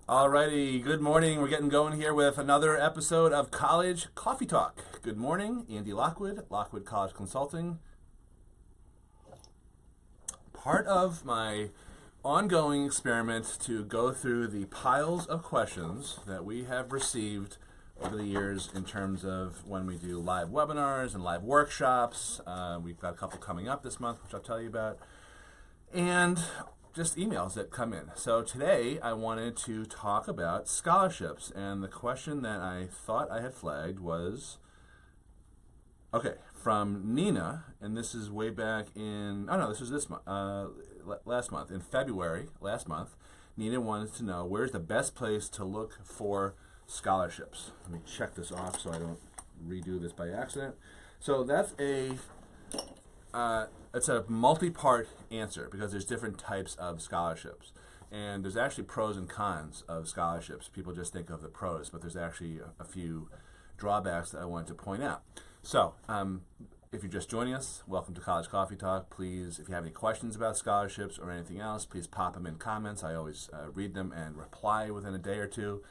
Alrighty, good morning. We're getting going here with another episode of College Coffee Talk. Good morning, Andy Lockwood, Lockwood College Consulting. Part of my ongoing experiment to go through the piles of questions that we have received over the years in terms of when we do live webinars and live workshops. We've got a couple coming up this month, which I'll tell you about. And just emails that come in. So today I wanted to talk about scholarships, and the question that I thought I had flagged was, okay, from Nina, and this is way back in, oh no, this was this month, last month, in February, last month. Nina wanted to know, where's the best place to look for scholarships? Let me check this off so I don't redo this by accident. So that's it's a multi-part answer because there's different types of scholarships. And there's actually pros and cons of scholarships. People just think of the pros, but there's actually a few drawbacks that I wanted to point out. So, if you're just joining us, welcome to College Coffee Talk. Please, if you have any questions about scholarships or anything else, please pop them in comments. I always read them and reply within a day or two.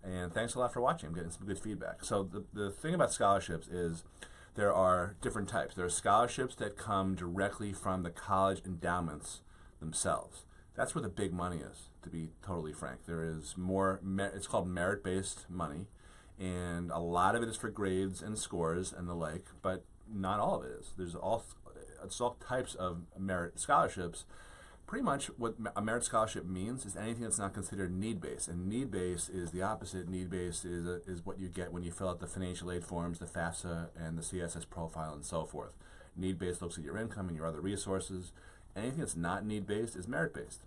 And thanks a lot for watching. I'm getting some good feedback. So the thing about scholarships is there are different types. There are scholarships that come directly from the college endowments themselves. That's where the big money is, to be totally frank. There is more, it's called merit-based money, and a lot of it is for grades and scores and the like, but not all of it is. It's all types of merit scholarships. Pretty much what a merit scholarship means is anything that's not considered need-based. And need-based is the opposite. Need-based is what you get when you fill out the financial aid forms, the FAFSA, and the CSS profile, and so forth. Need-based looks at your income and your other resources. Anything that's not need-based is merit-based.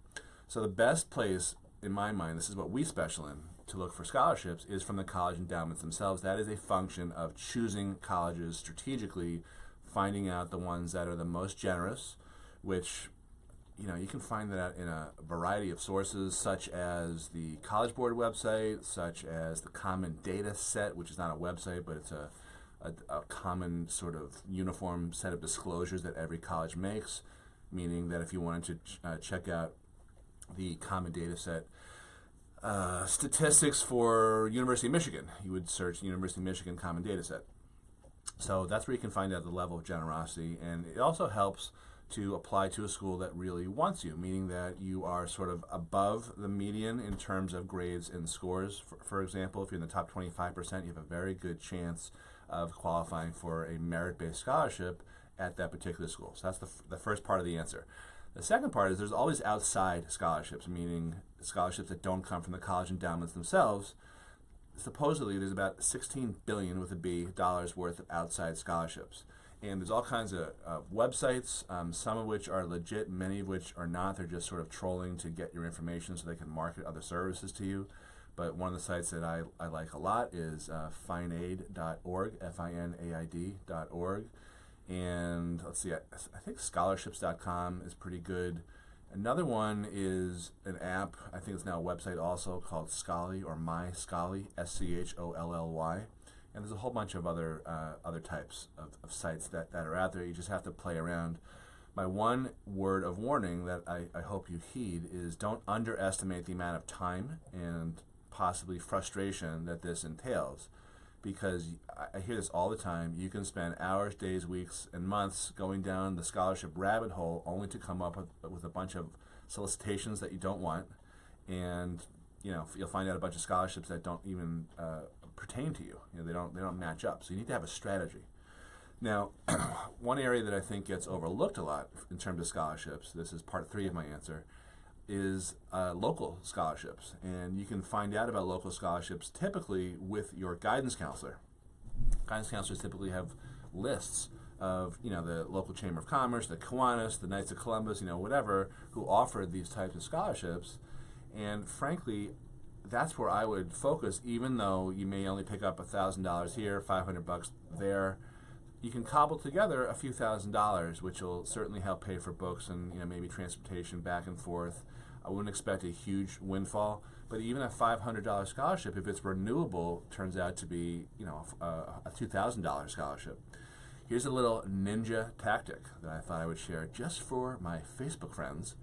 So the best place, in my mind, this is what we special in, to look for scholarships, is from the college endowments themselves. That is a function of choosing colleges strategically, finding out the ones that are the most generous, which you can find that in a variety of sources, such as the College Board website, such as the Common Data Set, which is not a website, but it's a common sort of uniform set of disclosures that every college makes, meaning that if you wanted to check out the Common Data Set statistics for University of Michigan, you would search University of Michigan Common Data Set. So that's where you can find out the level of generosity, and it also helps to apply to a school that really wants you, meaning that you are sort of above the median in terms of grades and scores. For example, if you're in the top 25%, you have a very good chance of qualifying for a merit-based scholarship at that particular school. So that's the first part of the answer. The second part is there's always outside scholarships, meaning scholarships that don't come from the college endowments themselves. Supposedly, there's about $16 billion with a B dollars worth of outside scholarships. And there's all kinds of websites, some of which are legit, many of which are not. They're just sort of trolling to get your information so they can market other services to you. But one of the sites that I like a lot is finaid.org, FINAID.org. And let's see, I think scholarships.com is pretty good. Another one is an app, I think it's now a website also, called Scholly, or My Scholly, SCHOLLY. And there's a whole bunch of other types of sites that are out there. You just have to play around. My one word of warning that I hope you heed is don't underestimate the amount of time and possibly frustration that this entails. Because I hear this all the time. You can spend hours, days, weeks, and months going down the scholarship rabbit hole only to come up with a bunch of solicitations that you don't want. And you'll find out a bunch of scholarships that don't even pertain to you. They don't match up. So you need to have a strategy. Now, one area that I think gets overlooked a lot in terms of scholarships, this is part 3 of my answer, is local scholarships. And you can find out about local scholarships typically with your guidance counselor. Guidance counselors typically have lists of the local Chamber of Commerce, the Kiwanis, the Knights of Columbus, whatever, who offer these types of scholarships. And frankly, that's where I would focus, even though you may only pick up $1,000 here, $500 there. You can cobble together a few $1,000s, which will certainly help pay for books and maybe transportation back and forth. I wouldn't expect a huge windfall, but even a $500 scholarship, if it's renewable, turns out to be a $2,000 scholarship. Here's a little ninja tactic that I thought I would share just for my Facebook friends.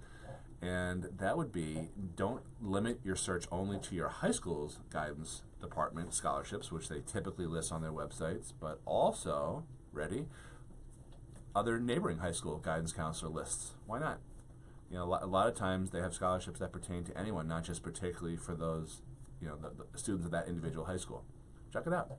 And that would be, don't limit your search only to your high school's guidance department scholarships, which they typically list on their websites, but also, ready, other neighboring high school guidance counselor lists. Why not? You know, a lot of times they have scholarships that pertain to anyone, not just particularly for those, you know, the students of that individual high school. Check it out.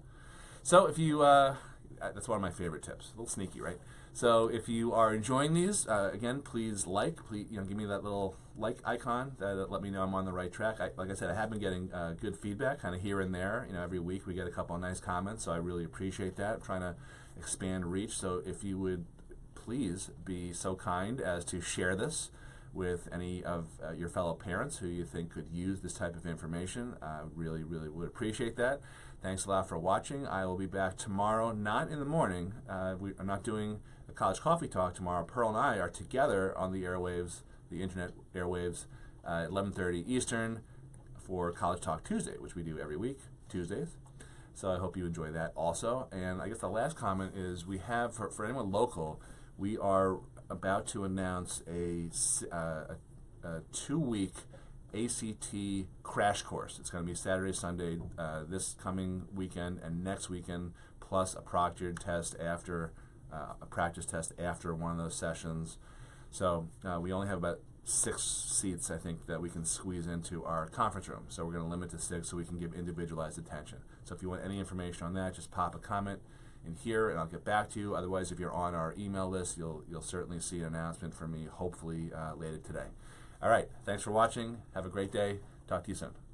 So if you, that's one of my favorite tips. A little sneaky, right? So if you are enjoying these, again, please give me that little like icon that let me know I'm on the right track. Like I said, I have been getting good feedback, kind of here and there. You know, every week we get a couple of nice comments, so I really appreciate that. I'm trying to expand reach. So if you would please be so kind as to share this with any of your fellow parents who you think could use this type of information. Really, really would appreciate that. Thanks a lot for watching. I will be back tomorrow, not in the morning. I'm not doing a College Coffee Talk tomorrow. Pearl and I are together on the airwaves, the internet airwaves, 11:30 Eastern for College Talk Tuesday, which we do every week, Tuesdays. So I hope you enjoy that also. And I guess the last comment is we have, for anyone local, we are about to announce a 2-week ACT crash course. It's going to be Saturday, Sunday, this coming weekend and next weekend, plus a proctored test after, a practice test after one of those sessions. So we only have about 6 seats, I think, that we can squeeze into our conference room. So we're going to limit to 6 so we can give individualized attention. So if you want any information on that, just pop a comment in here and I'll get back to you. Otherwise, if you're on our email list, you'll certainly see an announcement from me, hopefully later today. All right, thanks for watching. Have a great day. Talk to you soon.